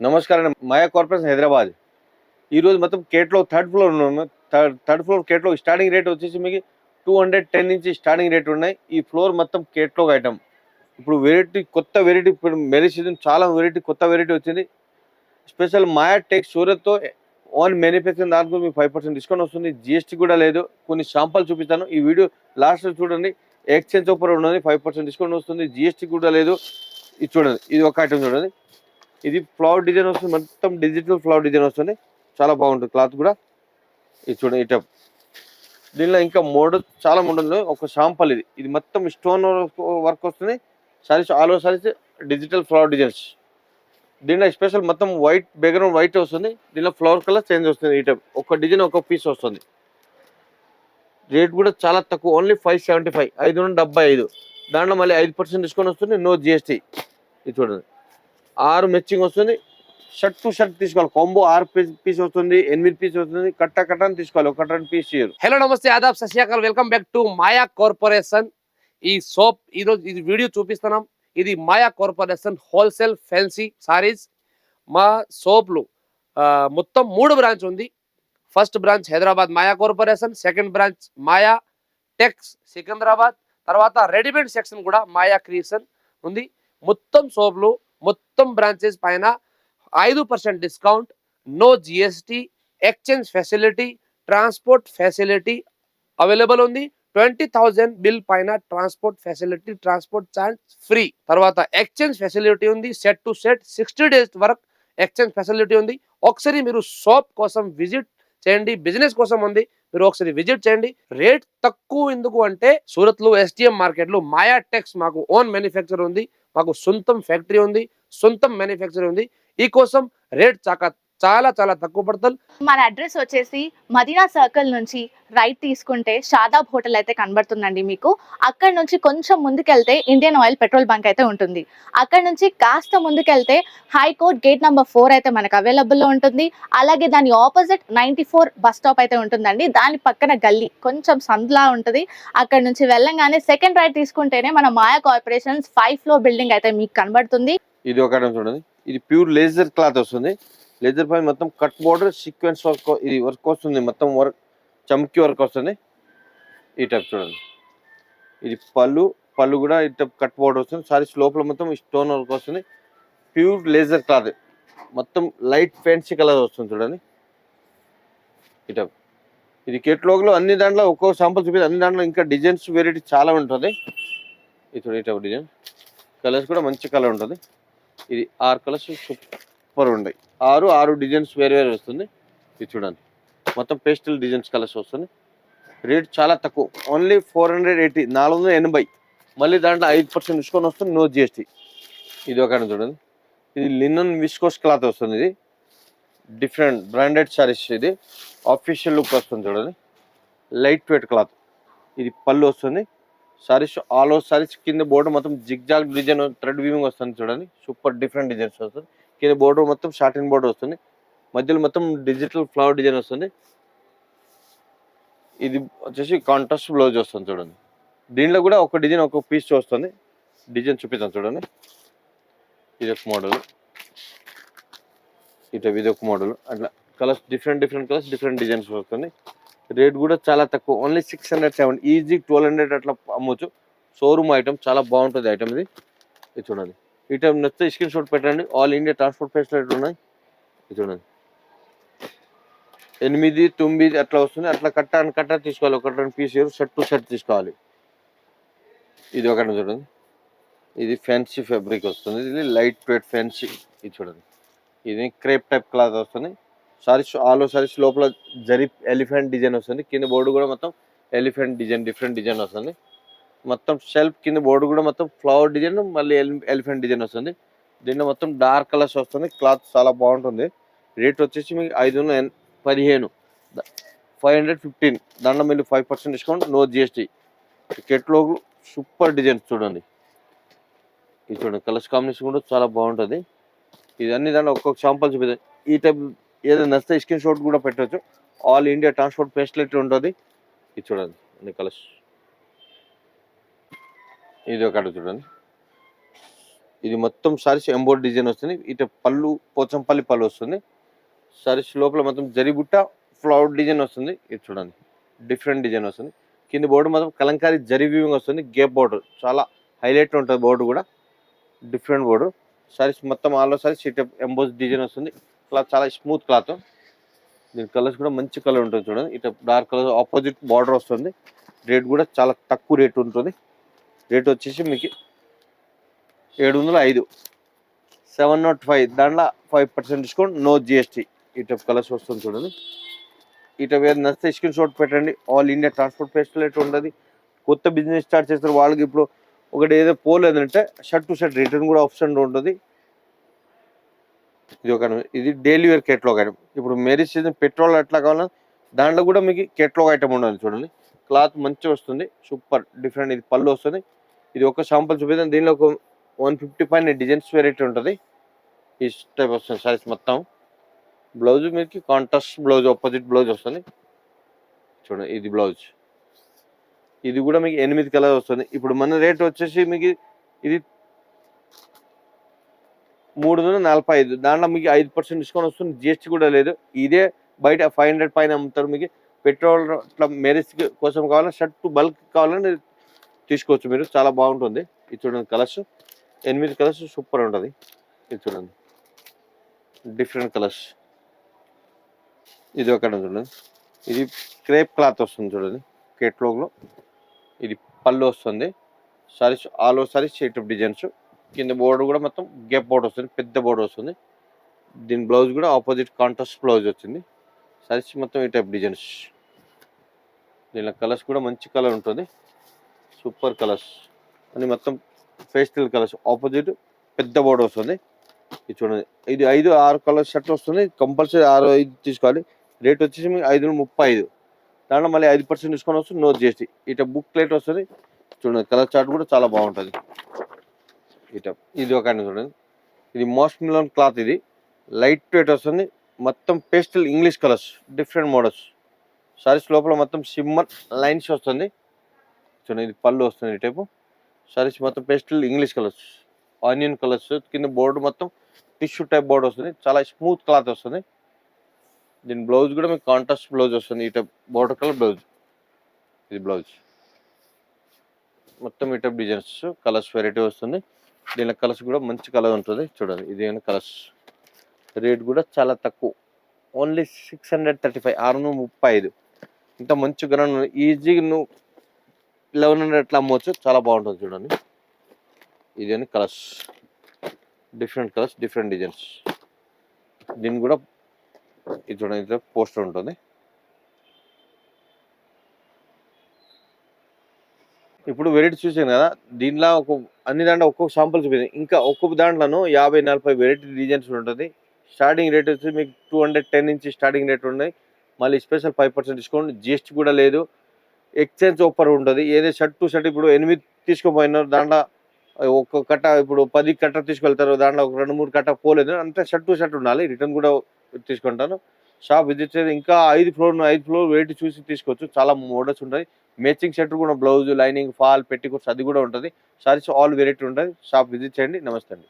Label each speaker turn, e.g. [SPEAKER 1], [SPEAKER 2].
[SPEAKER 1] నమస్కారం మాయా కార్పొరేషన్ హైదరాబాద్. ఈరోజు మొత్తం కేట్లో థర్డ్ ఫ్లోర్ ఉన్నాము. థర్డ్ ఫ్లోర్ కేట్లో స్టార్టింగ్ రేట్ వచ్చేసి మీకు 210 నుంచి స్టార్టింగ్ రేట్ ఉన్నాయి. ఈ ఫ్లోర్ మొత్తం కేట్లో ఐటమ్. ఇప్పుడు వెరైటీ కొత్త వెరైటీ, ఇప్పుడు మ్యారేజ్ సీజన్ చాలా వెరైటీ కొత్త వెరైటీ వచ్చింది. స్పెషల్ మాయా టెక్ సూరత్తో ఓన్ మ్యానుఫ్యాక్చరింగ్ దాంట్లో మీకు 5% డిస్కౌంట్ వస్తుంది. జిఎస్టీ కూడా లేదు. కొన్ని శాంపుల్ చూపిస్తాను, ఈ వీడియో లాస్ట్లో చూడండి. ఎక్స్చేంజ్ ఆఫర్ ఉన్నది, 5% డిస్కౌంట్ వస్తుంది. జిఎస్టీ కూడా లేదు. ఇది చూడండి, ఇది ఒక ఐటమ్ చూడండి. ఇది ఫ్లవర్ డిజైన్ వస్తుంది, మొత్తం డిజిటల్ ఫ్లవర్ డిజైన్ వస్తుంది. చాలా బాగుంటుంది క్లాత్ కూడా. ఇది చూడండి ఇట. దీనిలో ఇంకా మోడల్ చాలా మోడల్. ఒక శాంపుల్ ఇది. ఇది మొత్తం స్టోన్ వర్క్ వస్తుంది. Sarees all over saris digital flower designs. దీనిలో స్పెషల్ మొత్తం వైట్ బ్యాక్గ్రౌండ్ వైట్ వస్తుంది. దీనిలో ఫ్లవర్ కలర్ చేంజ్ వస్తుంది. ఇట ఒక డిజైన్ ఒక పీస్ వస్తుంది. రేట్ కూడా చాలా తక్కువ, ఓన్లీ 575, 575. దాంట్లో మళ్ళీ 5% డిస్కౌంట్ వస్తుంది, నో జిఎస్టీ. ఇది చూడండి, 6 మ్యాచింగ్ వస్తుంది. షర్ట్ టు షర్ట్ తీసుకోవాలి. కాంబో 6 పీస్ వస్తుంది, 8 పీస్ వస్తుంది. కట్ట అని తీసుకోవాలి, ఒక 2 పీస్ చేయరు.
[SPEAKER 2] హలో నమస్తే, ఆదాబ్, సత్ శ్రీ అకాల్. Welcome back to Maya corporation. ఈ సోప్ ఈరోజు ఇది వీడియో చూపిస్తున్నాం. ఇది Maya corporation wholesale fancy sarees. మా సోప్లు మొత్తం 3 బ్రాంచ్ ఉంది. First branch Hyderabad Maya corporation, second branch Maya tex Secunderabad, తర్వాత రెడీమేడ్ సెక్షన్ కూడా మాయా క్రియేషన్ ఉంది. మొత్తం సోప్లు మొత్తం బ్రాంచెస్ పైన 5% discount, no GST, exchange facility, transport facility available ఉంది. 20,000 బిల్ పైన transport facility, transport charge free. తర్వాత ఎక్స్చేంజ్ ఫెసిలిటీ ఉంది. సెట్ టు సెట్ 60 డేస్ వరకు ఎక్స్చేంజ్ ఫెసిలిటీ ఉంది. ఒకసారి మీరు షాప్ కోసం విజిట్ చేయండి. బిజినెస్ కోసం ఉంది, మీరు ఒకసారి విజిట్ చేయండి. రేట్ తక్కువ ఎందుకు అంటే, సూరత్ లో ఎస్టిఎం మార్కెట్ లో మాయా టెక్స్ మాకు ఓన్ మ్యానుఫ్యాక్చర్ ఉంది. మాకు సొంతం ఫ్యాక్టరీ ఉంది, సొంతం మ్యానుఫ్యాక్చర్ ఉంది. ఈ కోసం రేట్ చాలా చాలా తక్కువ పడుతుంది.
[SPEAKER 3] మన అడ్రస్ వచ్చేసి మదీనా సర్కిల్ నుంచి రైట్ తీసుకుంటే షాదాబ్ హోటల్ అయితే కనబడుతుందండి మీకు. అక్కడ నుంచి కొంచెం ముందుకెళ్తే ఇండియన్ ఆయిల్ పెట్రోల్ బంక్ అయితే ఉంటుంది. అక్కడ నుంచి కాస్త ముందుకెళ్తే హైకోర్ట్ గేట్ నెంబర్ 4 అయితే మనకు అవైలబుల్లో ఉంటుంది. అలాగే దాని ఆపోజిట్ 94 బస్ స్టాప్ అయితే ఉంటుందండి. దాని పక్కన గల్లీ కొంచెం సందులా ఉంటుంది. అక్కడ నుంచి వెళ్ళంగానే సెకండ్ రైట్ తీసుకుంటేనే మన మాయా కార్పొరేషన్స్ 5th ఫ్లోర్ బిల్డింగ్ అయితే మీకు కనబడుతుంది.
[SPEAKER 1] ఇది ఒక ఐటమ్ చూడండి. ఇది ప్యూర్ లేజర్ క్లాత్ వస్తుంది. లేజర్ పైన మొత్తం కట్ బోర్డర్ సీక్వెన్స్ వర్క్, ఇది వర్క్ వస్తుంది. మొత్తం వర్క్ చమ్కీ వర్క్ వస్తుంది. ఈ టైప్ చూడండి. ఇది పళ్ళు కూడా ఈ టైప్ కట్ బోర్డర్ వస్తుంది. సారీస్ లోపల మొత్తం స్టోన్ వర్క్ వస్తుంది. ప్యూర్ లేజర్ క్లాత్, మొత్తం లైట్ ఫ్యాన్సీ కలర్ వస్తుంది చూడండి. ఈ టైప్ ఇది కేటలాగ్లో అన్ని దాంట్లో ఒక్కొక్క శాంపుల్ చూపించి, అన్ని దాంట్లో ఇంకా డిజైన్స్ వెరైటీ చాలా ఉంటుంది. ఇది చూడండి, ఈ టైప్ డిజైన్ కలర్స్ కూడా మంచి కలర్ ఉంటుంది. ఇది 6 కలర్స్ సూపర్ ఉన్నాయి. 6 డిజైన్స్ వేరే వస్తుంది. ఇది చూడండి, మొత్తం పేస్టల్ డిజైన్స్ కలర్స్ వస్తుంది. రేట్ చాలా తక్కువ, ఓన్లీ 480, 480. మళ్ళీ దాంట్లో 5% డిస్కౌంట్ వస్తుంది, నో జిఎస్టీ. ఇది ఒక చూడండి. ఇది లినన్ విస్కోస్ క్లాత్ వస్తుంది. ఇది డిఫరెంట్ బ్రాండెడ్ సారీస్. ఇది ఆఫీషియల్ లుక్ వస్తుంది చూడండి. Light weight cloth. ఇది పళ్ళు వస్తుంది. సారీస్ ఆల్ ఓవర్ సారీస్ కింద బోర్డర్ మొత్తం జిగ్జాగ్ డిజైన్ థ్రెడ్ వీవింగ్ వస్తుంది చూడండి. సూపర్ డిఫరెంట్ డిజైన్స్ వస్తుంది. కింద బోర్డర్ మొత్తం షార్టిన్ బోర్డర్ వస్తుంది. మధ్యలో మొత్తం డిజిటల్ ఫ్లవర్ డిజైన్ వస్తుంది. ఇది వచ్చేసి కాంట్రాస్ట్ బ్లౌజ్ వస్తుంది చూడండి. దీంట్లో కూడా ఒక డిజైన్ ఒక పీస్ వస్తుంది. డిజైన్ చూపిస్తాను చూడండి. ఇది ఒక మోడల్, ఇది ఒక మోడల్. అట్లా colours different colours, different designs వస్తుంది. రేట్ కూడా చాలా తక్కువ, ఓన్లీ 670. ఈజీ 1200 అట్లా అమ్మవచ్చు. షోరూమ్ ఐటమ్, చాలా బాగుంటుంది ఐటమ్. ఇది చూడండి. ఈ టైం నచ్చితే స్క్రీన్ షాట్ పెట్టండి. ఆల్ ఇండియా ట్రాన్స్పోర్ట్ ఫెసిలిటీ ఉన్నాయి. ఇది చూడండి, 8, 9 అట్లా వస్తుంది. అట్లా కట్ట తీసుకోవాలి, ఒక 2 పీస్ షర్ట్ టు షర్ట్ తీసుకోవాలి. ఇది ఒక చూడండి. ఇది ఫ్యాన్సీ ఫ్యాబ్రిక్ వస్తుంది. ఇది లైట్ వెయిట్ ఫ్యాన్సీ. ఇది చూడండి, ఇది క్రేప్ టైప్ క్లాత్ వస్తుంది. సారీస్ ఆల్ ఓవర్ సారీస్ లోపల జరీ ఎలిఫెంట్ డిజైన్ వస్తుంది. కింద బోర్డు కూడా మొత్తం ఎలిఫెంట్ డిజైన్, డిఫరెంట్ డిజైన్ వస్తుంది. మొత్తం షెల్ఫ్ కింద బోర్డు కూడా మొత్తం ఫ్లవర్ డిజైన్, మళ్ళీ ఎలిఫెంట్ డిజైన్ వస్తుంది. దీంట్లో మొత్తం డార్క్ కలర్స్ వస్తుంది. క్లాత్ చాలా బాగుంటుంది. రేట్ వచ్చేసి మీకు 515, 515. దాంట్లో మళ్ళీ 5% discount, no GST. Catalogue super designs చూడండి. ఇది చూడండి, కలర్స్ కాంబినేషన్ కూడా చాలా బాగుంటుంది. ఇది అన్ని దాంట్లో ఒక్కొక్క శాంపుల్ చూపిస్తాయి. ఈ టైప్ ఏదైనా నచ్చితే స్క్రీన్ షాట్ కూడా పెట్టవచ్చు. ఆల్ ఇండియా ట్రాన్స్పోర్ట్ ఫెసిలిటీ ఉంటుంది. ఇది చూడండి, అన్ని కలర్స్. ఇది ఒకటి చూడండి. ఇది మొత్తం సారీస్ ఎంబోర్డ్ డిజైన్ వస్తుంది. ఇటు పళ్ళు పోచంపల్లి పళ్ళు వస్తుంది. సారీస్ లోపల మొత్తం జరీబుట్ట ఫ్లవర్ డిజైన్ వస్తుంది. ఇది చూడండి డిఫరెంట్ డిజైన్ వస్తుంది. కింద బోర్డు మొత్తం కలంకారీ జరీ వీవింగ్ వస్తుంది. గేప్ బోర్డర్ చాలా హైలైట్ ఉంటుంది. బోర్డు కూడా డిఫరెంట్ బోర్డు. సారీస్ మొత్తం ఆల్ సారీస్ ఇటు ఎంబోస్ డిజైన్ వస్తుంది. క్లాత్ చాలా స్మూత్ క్లాత్. దీని కలర్స్ కూడా మంచి కలర్ ఉంటుంది చూడండి. ఇటు డార్క్ కలర్ ఆపోజిట్ బార్డర్ వస్తుంది. రేట్ కూడా చాలా తక్కువ రేట్ ఉంటుంది. రేట్ వచ్చేసి మీకు 705 705 దాంట్లో 5% డిస్కౌంట్, నో జిఎస్టీ. ఈ టైప్ కలర్స్ వస్తుంది చూడండి. ఈ టైప్ ఏదైనా నచ్చితే స్క్రీన్ షాట్ పెట్టండి. ఆల్ ఇండియా ట్రాన్స్పోర్ట్ ఫెసిలిటీ ఉంటుంది. కొత్త బిజినెస్ స్టార్ట్ చేస్తారు వాళ్ళకి ఇప్పుడు ఒకటి ఏదో పోలేదంటే షర్ట్ టు షర్ట్ రిటర్న్ కూడా ఆప్షన్ ఉంటుంది. ఇది డైలీ వేర్ కేటలాగ్ ఐటమ్. ఇప్పుడు మ్యారేజ్ సీజన్ పెట్రోల్ ఎట్లా కావాలన్నా దాంట్లో కూడా మీకు కేటలాగ్ ఐటమ్ ఉండాలి చూడండి. క్లాత్ మంచిగా వస్తుంది. Super different. ఇది పళ్ళు వస్తుంది. ఇది ఒక శాంపుల్ చూపిద్దాం. దీనిలో ఒక 150 పైన డిజైన్స్ వెరైటీ ఉంటుంది. ఈ టైప్ వస్తుంది సారీస్ మొత్తం. బ్లౌజ్ మీకు కాంట్రాస్ట్ బ్లౌజ్ ఆపోజిట్ బ్లౌజ్ వస్తుంది చూడండి. ఇది బ్లౌజ్. ఇది కూడా మీకు 8 కలర్ వస్తుంది. ఇప్పుడు మన రేట్ వచ్చేసి మీకు ఇది 345. దాంట్లో మీకు 5% డిస్కౌంట్ వస్తుంది. జిఎస్టీ కూడా లేదు. ఇదే బయట 500 పైన అమ్ముతారు. మీకు పెట్రోల్ ఇట్లా మ్యారేజ్ కోసం కావాలన్నా షర్ట్ బల్క్ కావాలని తీసుకోవచ్చు మీరు. చాలా బాగుంటుంది. ఇది చూడండి కలర్స్ 8 కలర్స్ సూపర్ ఉంటుంది. ఇది చూడండి డిఫరెంట్ కలర్స్. ఇది ఒకటి చూడండి. ఇది క్రేప్ క్లాత్ వస్తుంది చూడండి కేటలాగ్లో. ఇది పళ్ళు వస్తుంది. Sarees all over sarees shade designs. కింద బోర్డు కూడా మొత్తం గేప్ బోర్డు వస్తుంది. పెద్ద బోర్డు వస్తుంది. దీని బ్లౌజ్ కూడా ఆపోజిట్ కాంట్రాస్ట్ బ్లౌజ్ వచ్చింది. సారీస్ మొత్తం ఈ టైప్ డిజైన్స్. దీనిలో కలర్స్ కూడా మంచి కలర్ ఉంటుంది. సూపర్ కలర్స్ అని మొత్తం పేస్టల్ కలర్స్. ఆపోజిట్ పెద్ద బోర్డు వస్తుంది. ఇది చూడండి. ఇది 5-6 కలర్ షర్ట్ వస్తుంది. కంపల్సరీ 6-5 తీసుకోవాలి. రేట్ వచ్చేసి మీకు 535. దాంట్లో మళ్ళీ 5% డిస్కౌంట్ వస్తుంది. No GST. ఇట బుక్ ప్లేట్ వస్తుంది చూడండి. కలర్ చార్ట్ కూడా చాలా బాగుంటుంది. ఇది ఒక చూడండి. ఇది మోస్ట్ మిలన్ క్లాత్. ఇది లైట్ వెయిట్ వస్తుంది. మొత్తం pastel English colours different models. Saris లోపల మొత్తం సిమ్మర్ లైన్స్ వస్తుంది చూడండి. ఇది పళ్ళు వస్తుంది. ఈ టైపు సారీస్ మొత్తం pastel English colours onion colours. కింద బోర్డు మొత్తం టిష్యూ టైప్ బోర్డు వస్తుంది. చాలా స్మూత్ క్లాత్ వస్తుంది. దీని బ్లౌజ్ కూడా మీకు కాంట్రాస్ట్ బ్లౌజ్ వస్తుంది. ఈ టైప్ బోర్డర్ కలర్ బ్లౌజ్. ఇది బ్లౌజ్ మొత్తం ఈ టైప్ డిజైన్స్ కలర్స్ వెరైటీ వస్తుంది. దీని కలర్స్ కూడా మంచి కలర్ ఉంటుంది చూడండి. ఇది కలర్స్. రేట్ కూడా చాలా తక్కువ. ఓన్లీ 635 635. ఇంత మంచి గ్రాండ్ ఈజీగా నువ్వు 1100 అట్లా అమ్మవచ్చు. చాలా బాగుంటుంది చూడండి. ఇది colours different colours different designs. దీన్ని కూడా ఇది చూడండి పోస్టర్ ఉంటుంది. ఇప్పుడు వెరైటీ చూసాను కదా. దీనిలో అన్ని దాంట్లో ఒక్కొక్క శాంపుల్ చూపించింది. ఇంకా ఒక్కొక్క దాంట్లోనూ 50-40 వెరైటీ డిజైన్స్ ఉంటుంది. స్టార్టింగ్ రేట్ వచ్చి మీకు 210 నుంచి స్టార్టింగ్ రేట్ ఉన్నాయి. మళ్ళీ స్పెషల్ 5% డిస్కౌంట్. జిఎస్టీ కూడా లేదు. ఎక్స్చేంజ్ ఆఫర్ ఉంటుంది. ఏదో షర్ట్ టు షర్ట్ ఇప్పుడు 8 తీసుకుపోయినారు. దాంట్లో ఒక్క కట్ట ఇప్పుడు 10 కట్ట తీసుకెళ్తారు. దాంట్లో ఒక 2-3 కట్ట పోలేదు అంటే షర్ట్ టు షర్ట్ ఉండాలి. రిటర్న్ కూడా తీసుకుంటాను. షాప్ విజిట్ చేసి ఇంకా 5 ఫ్లోర్ వెయిట్ చూసి తీసుకోవచ్చు. చాలా మోడల్స్ ఉంటాయి. మ్యాచింగ్ షర్ట్ కూడా బ్లౌజ్ లైనింగ్ ఫాల్ పెట్టికోట్స్ అది కూడా ఉంటుంది. సారీస్ ఆల్ వెరైటీ ఉంటుంది. షాప్ విజిట్ చేయండి. నమస్తే అండి.